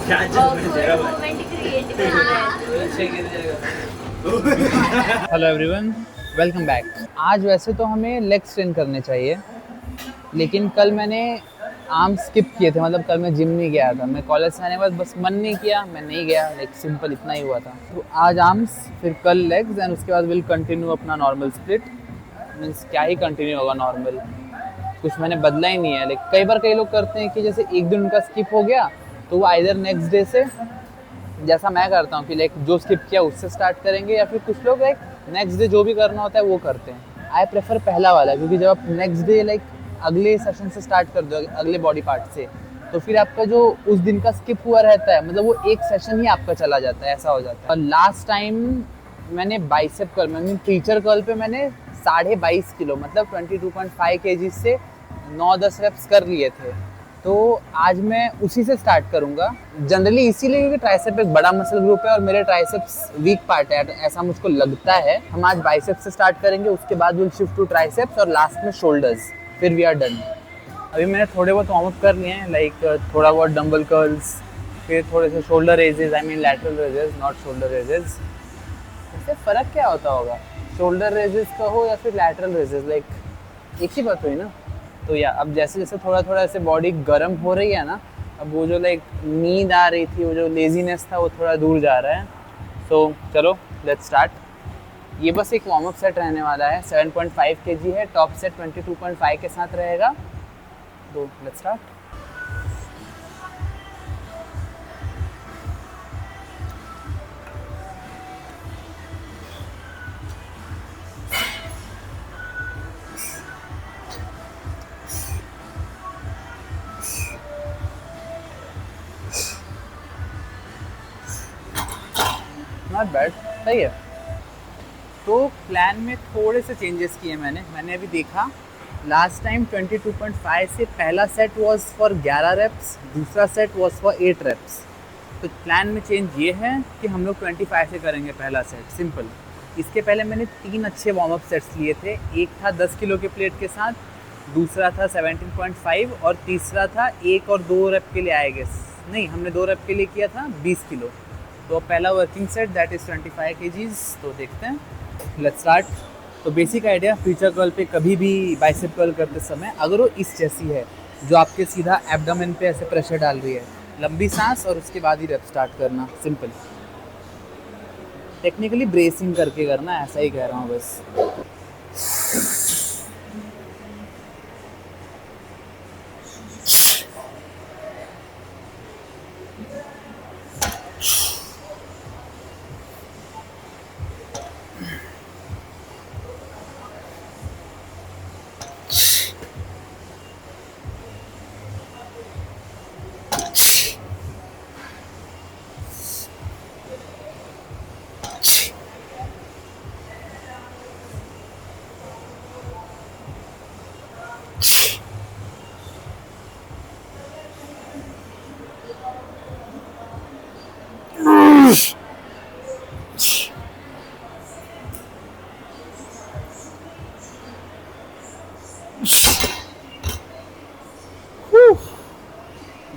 क्या moment create hello everyone, welcome back. आज वैसे तो हमें लेग स्ट्रेन करने चाहिए, लेकिन कल मैंने आर्म स्किप किए थे। मतलब कल मैं जिम नहीं गया था। मैं कॉलेज से आने के बाद बस मन नहीं किया, मैं नहीं गया। लाइक सिंपल इतना ही हुआ था। तो आज आर्म्स, फिर कल लेग्स एंड उसके बाद विल कंटिन्यू अपना नॉर्मल स्प्लिट। मीन्स क्या ही कंटिन्यू होगा, नॉर्मल। कुछ मैंने बदला ही नहीं है। लाइक कई बार कई लोग करते हैं कि जैसे एक दिन उनका स्किप हो गया तो वो आइदर नेक्स्ट डे से, जैसा मैं करता हूँ कि लाइक जो स्किप किया उससे स्टार्ट करेंगे, या फिर कुछ लोग लाइक नेक्स्ट डे जो भी करना होता है वो करते हैं। आई प्रेफर पहला वाला, क्योंकि जब आप नेक्स्ट डे लाइक अगले सेशन से स्टार्ट कर दो, अगले बॉडी पार्ट से, तो फिर आपका जो उस दिन का स्किप हुआ रहता है, मतलब वो एक सेशन ही आपका चला जाता है, ऐसा हो जाता है। और लास्ट टाइम मैंने बाइसेप कर्ल, मैंने टीचर कर्ल पे मैंने 22.5 किलो मतलब 22.5 kg से 9-10 रेप्स कर लिए थे। तो आज मैं उसी से स्टार्ट करूंगा। जनरली इसीलिए क्योंकि ट्राइसेप एक बड़ा मसल ग्रुप है और मेरे ट्राइसेप्स वीक पार्ट है, ऐसा मुझको लगता है। हम आज बाइसेप्स से स्टार्ट करेंगे, उसके बाद विल शिफ्ट टू ट्राइसेप्स और लास्ट में शोल्डर्स, फिर वी आर डन। अभी मैंने थोड़े बहुत वार्म अप कर लिए हैं, लाइक थोड़ा बहुत डंबल कर्ल्स, फिर थोड़े से shoulder raises, I mean lateral raises, not shoulder raises. इससे फ़र्क क्या होता होगा, शोल्डर रेजेस का हो या फिर लैटरल रेजेस, लाइक एक ही बात हुई ना। तो या अब जैसे जैसे थोड़ा थोड़ा ऐसे बॉडी गर्म हो रही है ना, अब वो जो लाइक नींद आ रही थी, वो जो लेजीनेस था, वो थोड़ा दूर जा रहा है। सो चलो लेट्स स्टार्ट। ये बस एक वार्म अप सेट रहने वाला है। 7.5 kg है, टॉप सेट 22.5 के साथ रहेगा। तो लेट्स स्टार्ट। नॉट बैड, सही है। तो प्लान में थोड़े से चेंजेस किए मैंने अभी देखा। लास्ट टाइम 22.5 से पहला सेट वाज फॉर 11 रेप्स, दूसरा सेट वाज फॉर 8 रेप्स। तो प्लान में चेंज ये है कि हम लोग 25 से करेंगे पहला सेट, सिंपल। इसके पहले मैंने 3 अच्छे वार्म अप सेट्स लिए थे। एक था 10 किलो के प्लेट के साथ, दूसरा था 17.5 और तीसरा था 1 और 2 रेप के लिए आई गेस। नहीं, हमने 2 रेप के लिए किया था 20 किलो। तो पहला working set that is 25 kgs। तो देखते हैं, लेट्स स्टार्ट। तो बेसिक आइडिया, फीचर कर्ल पे कभी भी बाइसेप कर्ल करते समय अगर वो इस जैसी है, जो आपके सीधा एब्डोमेन पे ऐसे प्रेशर डाल रही है, लंबी सांस और उसके बाद ही रेप स्टार्ट करना, सिंपल। टेक्निकली ब्रेसिंग करके करना, ऐसा ही कह रहा हूँ बस।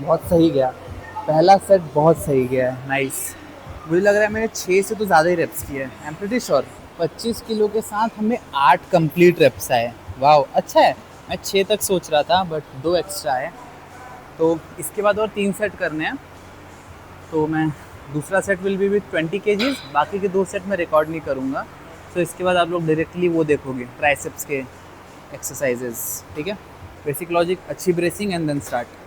बहुत सही गया, पहला सेट बहुत सही गया है, नाइस। मुझे लग रहा है मैंने 6 से तो ज़्यादा ही रेप्स किए हैं, I am pretty sure. 25 kilo के साथ हमें 8 कंप्लीट रेप्स आए। वाह, अच्छा है। मैं 6 तक सोच रहा था, बट 2 एक्स्ट्रा है। तो इसके बाद और 3 सेट करने हैं। तो मैं दूसरा set will be with 20 kgs, बाकी के 2 सेट मैं रिकॉर्ड नहीं करूँगा। तो इसके बाद आप लोग डायरेक्टली वो देखोगे, ट्राइसेप्स के एक्सरसाइजेस, ठीक है। बेसिक लॉजिक, अच्छी bracing and then start.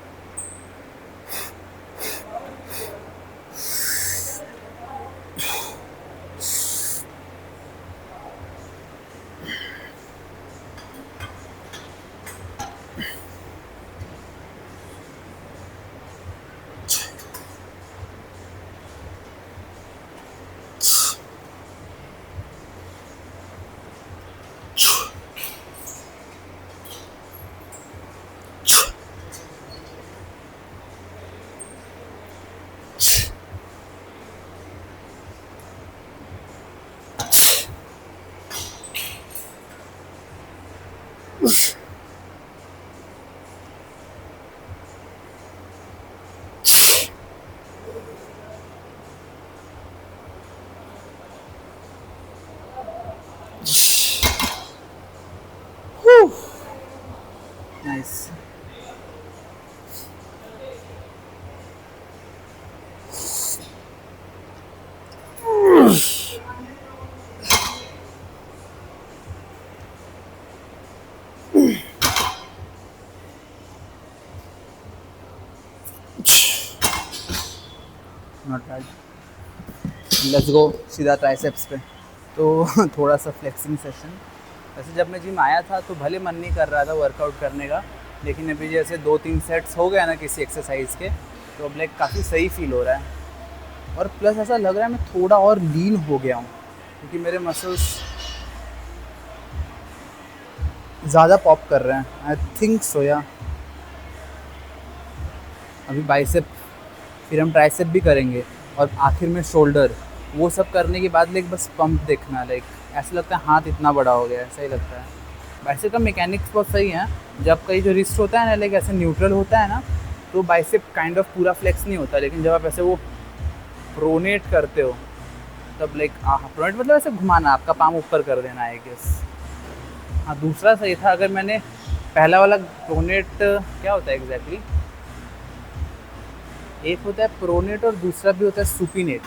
Not bad. Let's go सीधा ट्राइसेप्स पे। तो थोड़ा सा फ्लेक्सिंग सेशन। वैसे जब मैं जिम आया था तो भले मन नहीं कर रहा था वर्कआउट करने का, लेकिन अभी जैसे 2-3 सेट्स हो गया ना किसी एक्सरसाइज के, तो अब लाइक काफ़ी सही फील हो रहा है। और प्लस ऐसा लग रहा है मैं थोड़ा और लीन हो गया हूँ, क्योंकि मेरे मसल्स ज़्यादा पॉप कर रहे हैं। आई थिंक सो या। अभी बाइसेप, फिर हम ट्राइसेप भी करेंगे, और आखिर में शोल्डर। वो सब करने के बाद लाइक बस पंप देखना, लाइक ऐसा लगता है हाथ इतना बड़ा हो गया है, सही लगता है। बाइसेप का मैकेनिक्स बहुत सही है। जब कहीं जो रिस्ट होता है ना, लाइक ऐसे न्यूट्रल होता है ना, तो बाइसेप काइंड ऑफ पूरा फ्लेक्स नहीं होता। लेकिन जब आप ऐसे वो प्रोनेट करते हो, तब लाइक प्रोनेट मतलब ऐसे घुमाना, आपका पाम ऊपर कर देना है, आई गेस। हाँ, दूसरा सही था। अगर मैंने पहला वाला प्रोनेट, क्या होता है एग्जैक्टली, एक होता है प्रोनेट और दूसरा भी होता है सुपीनेट,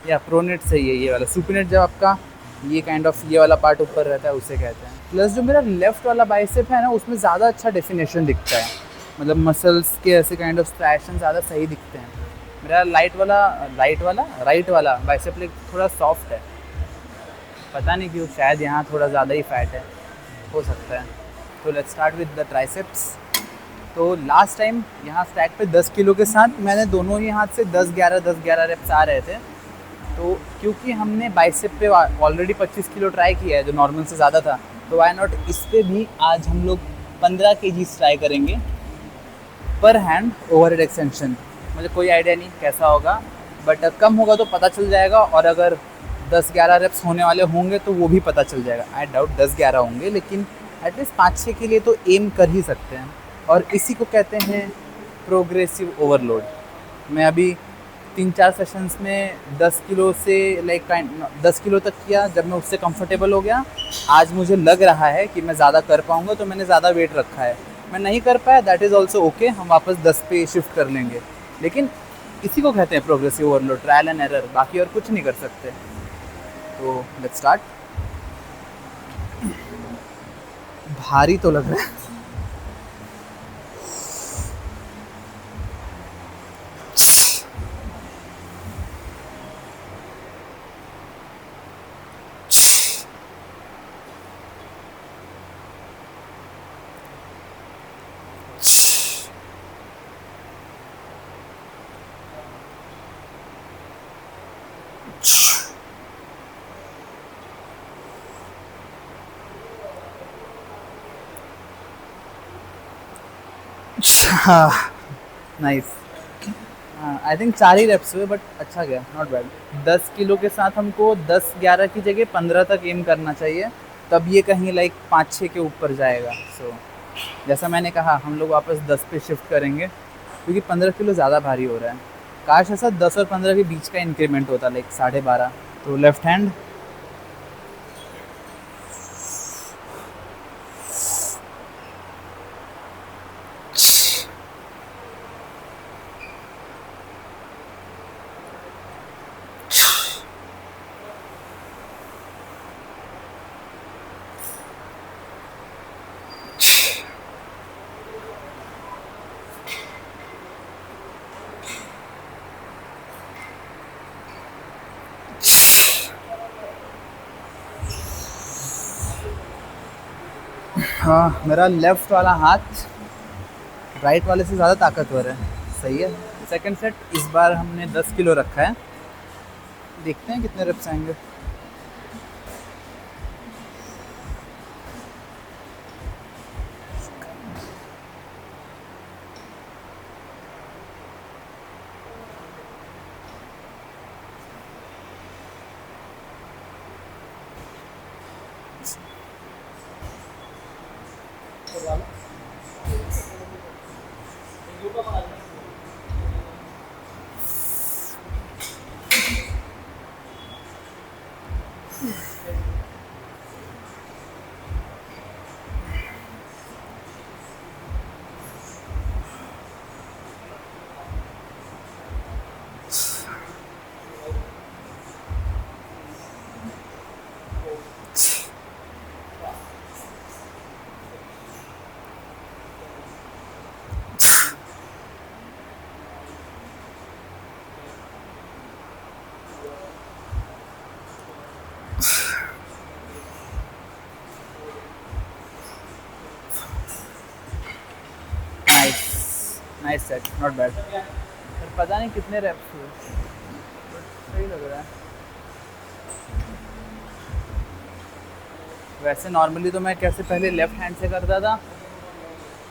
या प्रोनेट सही है ये वाला। सुपीनेट जब आपका ये काइंड ऑफ ये वाला पार्ट ऊपर रहता है, उसे कहते हैं। प्लस जो मेरा लेफ्ट वाला बाइसेप है ना, उसमें ज़्यादा अच्छा डेफिनेशन दिखता है, मतलब मसल्स के ऐसे काइंड ऑफ स्ट्रैक्शन ज़्यादा सही दिखते हैं। मेरा राइट वाला बाइसेप लेग थोड़ा सॉफ्ट है, पता नहीं क्यों, शायद यहाँ थोड़ा ज़्यादा ही फैट है, हो सकता है। तो let's start with the triceps. तो लास्ट टाइम यहाँ स्टैक पे 10 किलो के साथ मैंने दोनों ही हाथ से 10-11 रेप्स आ रहे थे। तो क्योंकि हमने बाइसेप पे ऑलरेडी 25 किलो ट्राई किया है, जो नॉर्मल से ज़्यादा था, तो वाई नॉट इस पे भी आज हम लोग 15 kg ट्राई करेंगे पर हैंड ओवरहेड एक्सटेंशन। मुझे कोई आइडिया नहीं कैसा होगा, बट कम होगा तो पता चल जाएगा, और अगर 10-11 रेप्स होने वाले होंगे तो वो भी पता चल जाएगा। आई डाउट 10-11 होंगे, लेकिन एटलीस्ट 5-6 के लिए तो एम कर ही सकते हैं। और इसी को कहते हैं प्रोग्रेसिव ओवरलोड। मैं अभी 3-4 सेशंस में 10 किलो से लाइक 10 किलो तक किया। जब मैं उससे कंफर्टेबल हो गया, आज मुझे लग रहा है कि मैं ज़्यादा कर पाऊँगा, तो मैंने ज़्यादा वेट रखा है। मैं नहीं कर पाया, दैट इज़ ऑल्सो ओके, हम वापस 10 पे शिफ्ट कर लेंगे। लेकिन इसी को कहते हैं progressive overload, trial and error, बाकी और कुछ नहीं कर सकते। तो लेट्स स्टार्ट। भारी तो लग रहा है। नाइस। आई थिंक 4 ही रेप्स हुए, बट अच्छा गया, नॉट बैड। 10 किलो के साथ हमको 10-11 की जगह 15 तक एम करना चाहिए, तब ये कहीं लाइक 5-6 के ऊपर जाएगा। सो जैसा मैंने कहा, हम लोग वापस 10 पे शिफ्ट करेंगे, क्योंकि 15 किलो ज़्यादा भारी हो रहा है। काश ऐसा 10 और 15 के बीच का इंक्रीमेंट होता, लाइक 12.5। तो लेफ्ट हैंड, हाँ, मेरा लेफ़्ट वाला हाथ राइट वाले से ज़्यादा ताकतवर है, सही है। सेकंड सेट इस बार हमने 10 किलो रखा है, देखते हैं कितने रेप्स आएंगे। Nice set, not bad. पर पता नहीं कितने रेप्स हुए, सही लग रहा है। वैसे नॉर्मली तो मैं कैसे पहले लेफ्ट हैंड से करता था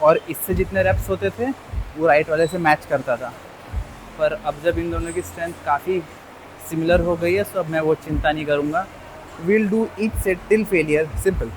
और इससे जितने रेप्स होते थे वो राइट वाले से मैच करता था, पर अब जब इन दोनों की स्ट्रेंथ काफ़ी सिमिलर हो गई है तो अब मैं वो चिंता नहीं करूँगा। Will do each set till failure, simple.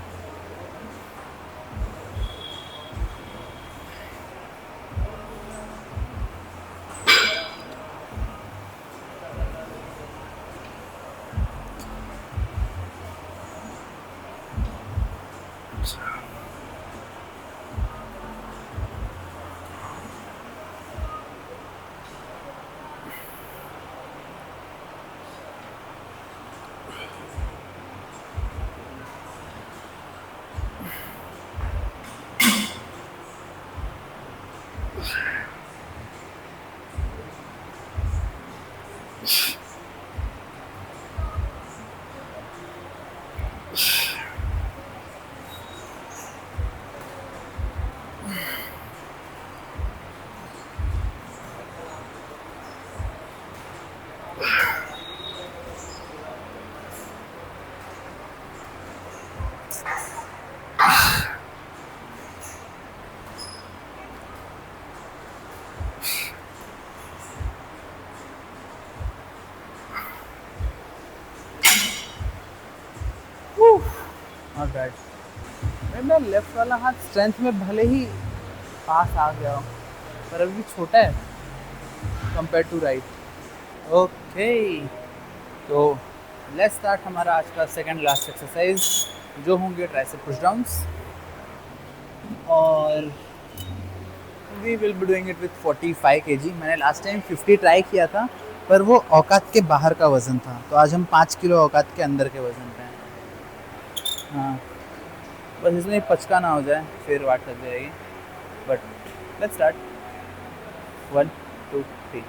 Not bad. मेरा लेफ्ट वाला हाथ स्ट्रेंथ में भले ही पास आ गया हो, पर अभी भी छोटा है कंपेयर टू राइट। ओके, तो लेट्स स्टार्ट हमारा आज का सेकंड लास्ट एक्सरसाइज, जो होंगे ट्राइसेप पुश डाउन्स, और we will be doing it with 45 kg। मैंने लास्ट टाइम 50 ट्राई किया था, पर वो औकात के बाहर का वज़न था, तो आज हम 5 किलो औकात के अंदर के वज़न पे हैं। हाँ, बस इसमें पचका ना हो जाए, फिर वाट लग जाएगी। But let's start. 1 2 3।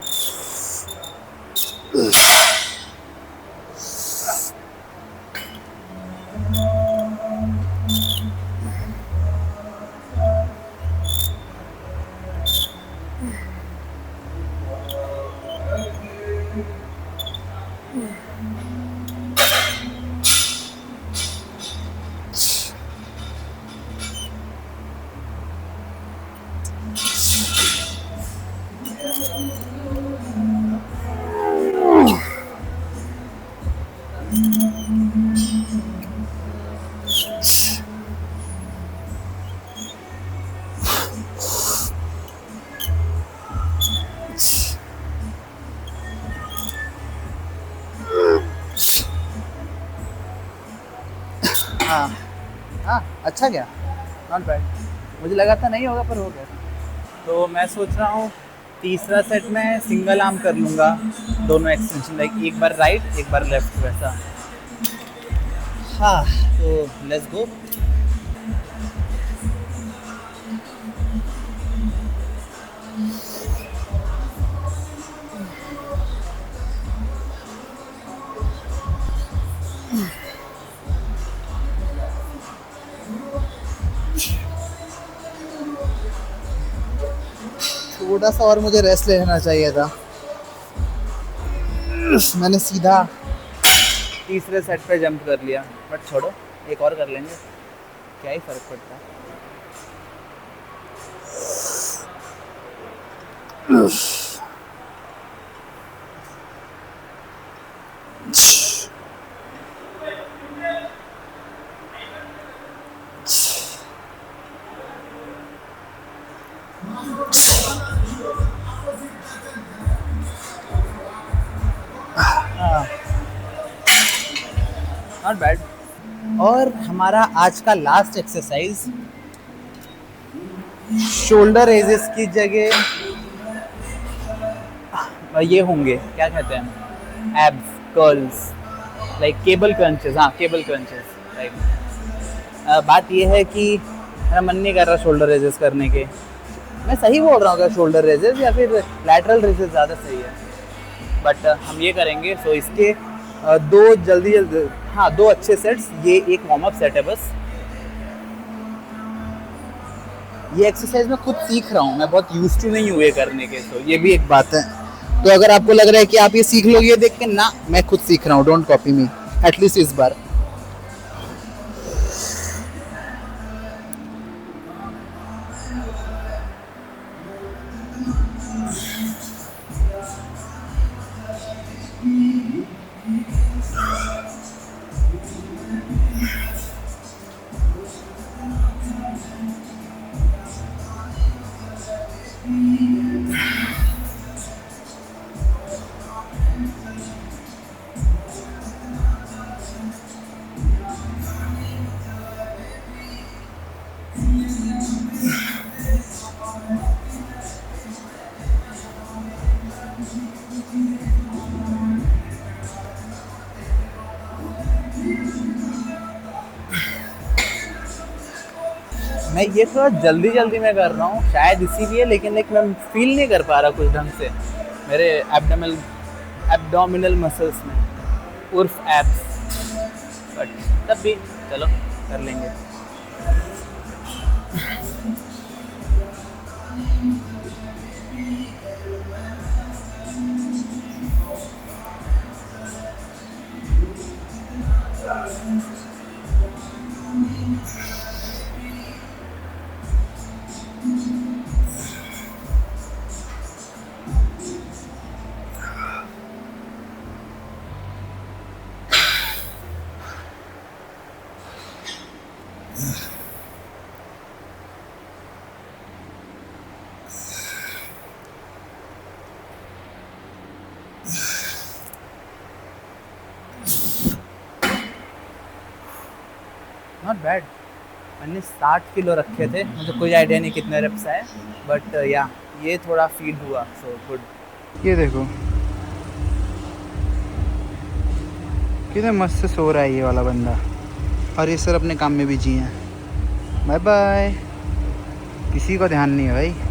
हाँ हाँ, अच्छा गया, नॉट बैड। मुझे लगा था नहीं होगा, पर हो गया। तो मैं सोच रहा हूँ तीसरा सेट में सिंगल आर्म कर लूँगा, दोनों एक्सटेंशन, लाइक एक बार राइट एक बार लेफ्ट, वैसा। हाँ, तो लेट्स गो। थोड़ा सा और मुझे रेस्ट लेना चाहिए था, मैंने सीधा तीसरे सेट पे जंप कर लिया, बट छोड़ो, एक और कर लेंगे, क्या ही फर्क पड़ता है। Not bad. और हमारा आज का लास्ट एक्सरसाइज, शोल्डर रेजेस की जगह ये होंगे, क्या कहते हैं, abs curls, like cable crunches. हाँ, केबल क्रंचेस। लाइक बात ये है कि मेरा मन नहीं कर रहा शोल्डर रेजेस करने के। मैं सही बोल रहा हूँ क्या, शोल्डर रेजेस या फिर लैटरल रेजेस ज़्यादा सही है? बट हम ये करेंगे। सो इसके दो जल्दी, हाँ, 2 अच्छे सेट्स। ये एक वार्म अप सेट है बस, ये एक्सरसाइज मैं खुद सीख रहा हूँ, मैं बहुत यूज्ड टू नहीं हूँ ये करने के, तो ये भी एक बात है। तो अगर आपको लग रहा है कि आप ये सीख लोगे ये देख के, ना, मैं खुद सीख रहा हूँ, डोंट कॉपी मी, एटलीस्ट इस बार। मैं ये थोड़ा जल्दी जल्दी में कर रहा हूँ शायद इसीलिए, लेकिन लाइक मैं फील नहीं कर पा रहा कुछ ढंग से मेरे एब्डोमिनल मसल्स में, उर्फ एब्स, बट तब भी चलो कर लेंगे। Not bad. मैंने 60 किलो रखे थे, मुझे कोई आइडिया नहीं कितने रेप्स आए, बट या ये थोड़ा फील हुआ, सो गुड। ये देखो कितना मस्त से सो रहा है ये वाला बंदा, और ये सर अपने काम में बिजी हैं। बाय बाय, किसी को ध्यान नहीं है भाई।